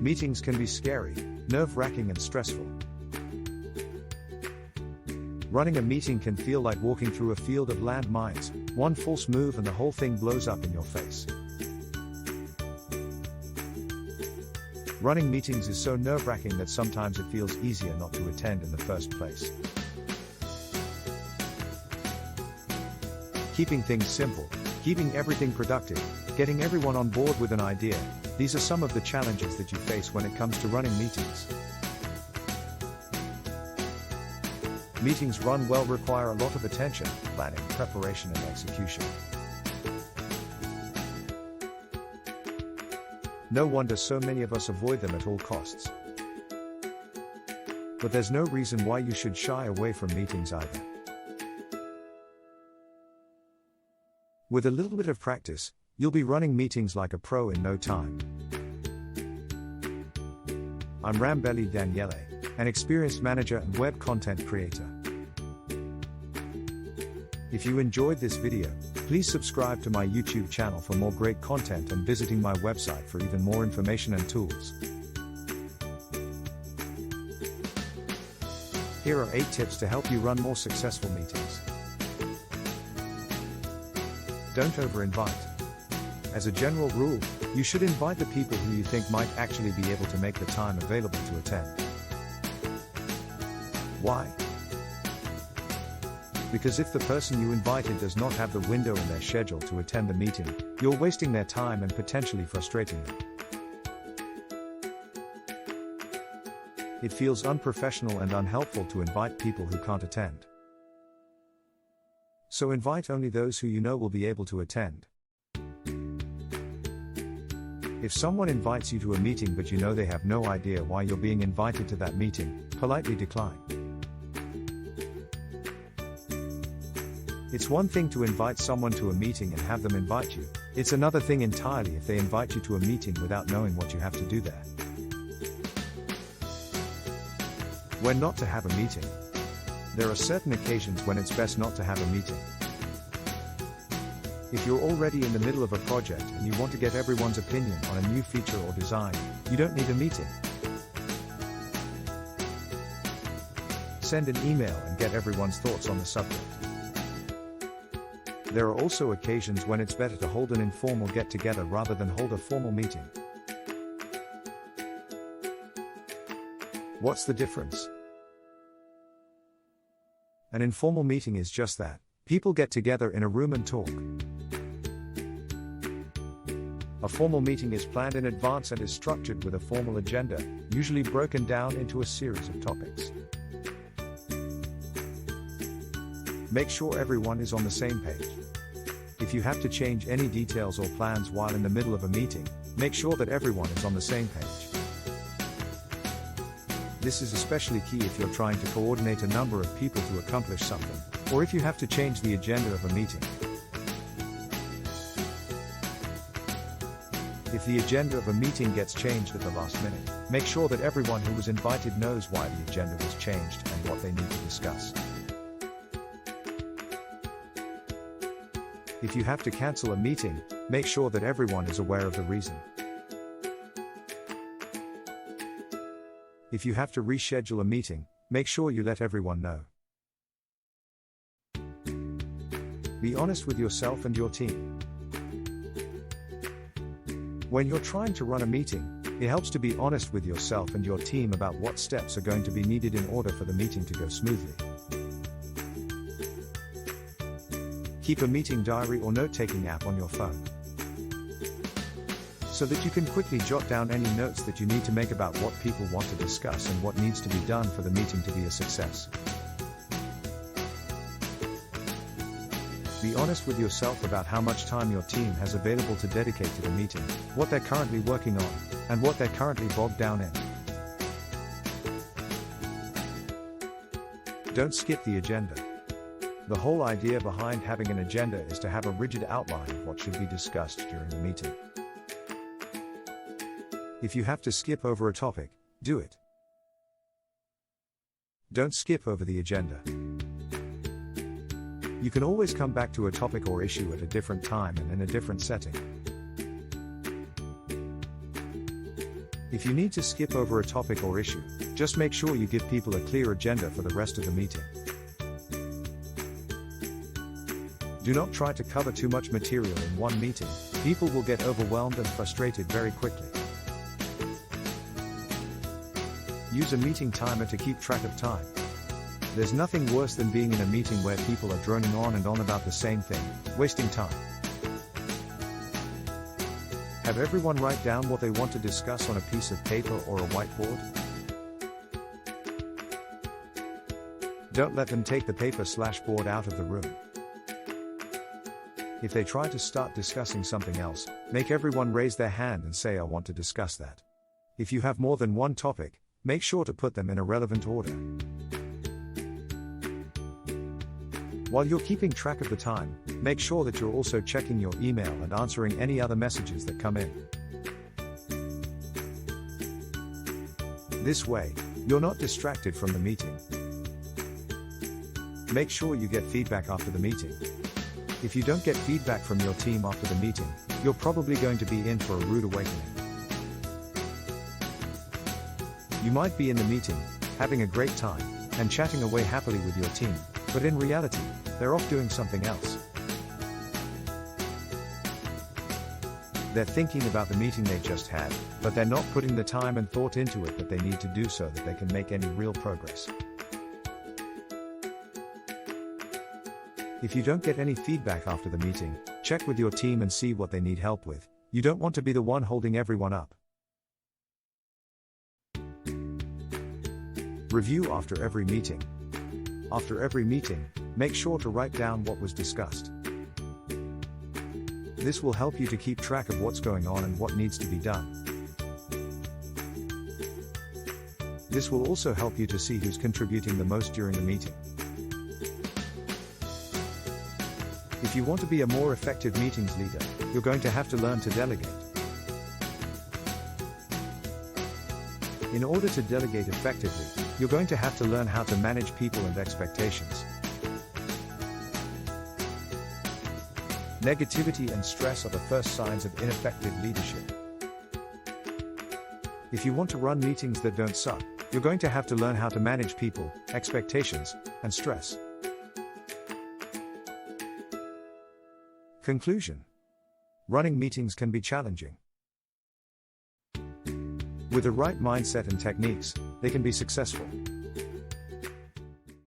Meetings can be scary, nerve-wracking and stressful. Running a meeting can feel like walking through a field of landmines. One false move and the whole thing blows up in your face. Running meetings is so nerve-wracking that sometimes it feels easier not to attend in the first place. Keeping things simple, keeping everything productive, getting everyone on board with an idea, these are some of the challenges that you face when it comes to running meetings. Meetings run well require a lot of attention, planning, preparation and execution. No wonder so many of us avoid them at all costs. But there's no reason why you should shy away from meetings either. With a little bit of practice, you'll be running meetings like a pro in no time. I'm Rambeli Daniele, an experienced manager and web content creator. If you enjoyed this video, please subscribe to my YouTube channel for more great content and visiting my website for even more information and tools. Here are 8 tips to help you run more successful meetings. Don't over-invite. As a general rule, you should invite the people who you think might actually be able to make the time available to attend. Why? Because if the person you invited does not have the window in their schedule to attend the meeting, you're wasting their time and potentially frustrating them. It feels unprofessional and unhelpful to invite people who can't attend. So invite only those who you know will be able to attend. If someone invites you to a meeting but you know they have no idea why you're being invited to that meeting, politely decline. It's one thing to invite someone to a meeting and have them invite you. It's another thing entirely if they invite you to a meeting without knowing what you have to do there. When not to have a meeting. There are certain occasions when it's best not to have a meeting. If you're already in the middle of a project and you want to get everyone's opinion on a new feature or design, you don't need a meeting. Send an email and get everyone's thoughts on the subject. There are also occasions when it's better to hold an informal get-together rather than hold a formal meeting. What's the difference? An informal meeting is just that. People get together in a room and talk. A formal meeting is planned in advance and is structured with a formal agenda, usually broken down into a series of topics. Make sure everyone is on the same page. If you have to change any details or plans while in the middle of a meeting, make sure that everyone is on the same page. This is especially key if you're trying to coordinate a number of people to accomplish something, or if you have to change the agenda of a meeting. If the agenda of a meeting gets changed at the last minute, make sure that everyone who was invited knows why the agenda was changed and what they need to discuss. If you have to cancel a meeting, make sure that everyone is aware of the reason. If you have to reschedule a meeting, make sure you let everyone know. Be honest with yourself and your team. When you're trying to run a meeting, it helps to be honest with yourself and your team about what steps are going to be needed in order for the meeting to go smoothly. Keep a meeting diary or note-taking app on your phone, so that you can quickly jot down any notes that you need to make about what people want to discuss and what needs to be done for the meeting to be a success. Be honest with yourself about how much time your team has available to dedicate to the meeting, what they're currently working on, and what they're currently bogged down in. Don't skip the agenda. The whole idea behind having an agenda is to have a rigid outline of what should be discussed during the meeting. If you have to skip over a topic, do it. Don't skip over the agenda. You can always come back to a topic or issue at a different time and in a different setting. If you need to skip over a topic or issue, just make sure you give people a clear agenda for the rest of the meeting. Do not try to cover too much material in one meeting. People will get overwhelmed and frustrated very quickly. Use a meeting timer to keep track of time. There's nothing worse than being in a meeting where people are droning on and on about the same thing, wasting time. Have everyone write down what they want to discuss on a piece of paper or a whiteboard. Don't let them take the paper/board out of the room. If they try to start discussing something else, make everyone raise their hand and say, "I want to discuss that." If you have more than one topic, make sure to put them in a relevant order. While you're keeping track of the time, make sure that you're also checking your email and answering any other messages that come in. This way, you're not distracted from the meeting. Make sure you get feedback after the meeting. If you don't get feedback from your team after the meeting, you're probably going to be in for a rude awakening. You might be in the meeting, having a great time, and chatting away happily with your team, but in reality, they're off doing something else. They're thinking about the meeting they just had, but they're not putting the time and thought into it that they need to do so that they can make any real progress. If you don't get any feedback after the meeting, check with your team and see what they need help with. You don't want to be the one holding everyone up. Review after every meeting. After every meeting, make sure to write down what was discussed. This will help you to keep track of what's going on and what needs to be done. This will also help you to see who's contributing the most during the meeting. If you want to be a more effective meetings leader, you're going to have to learn to delegate. In order to delegate effectively, you're going to have to learn how to manage people and expectations. Negativity and stress are the first signs of ineffective leadership. If you want to run meetings that don't suck, you're going to have to learn how to manage people, expectations, and stress. Conclusion. Running meetings can be challenging. With the right mindset and techniques, they can be successful.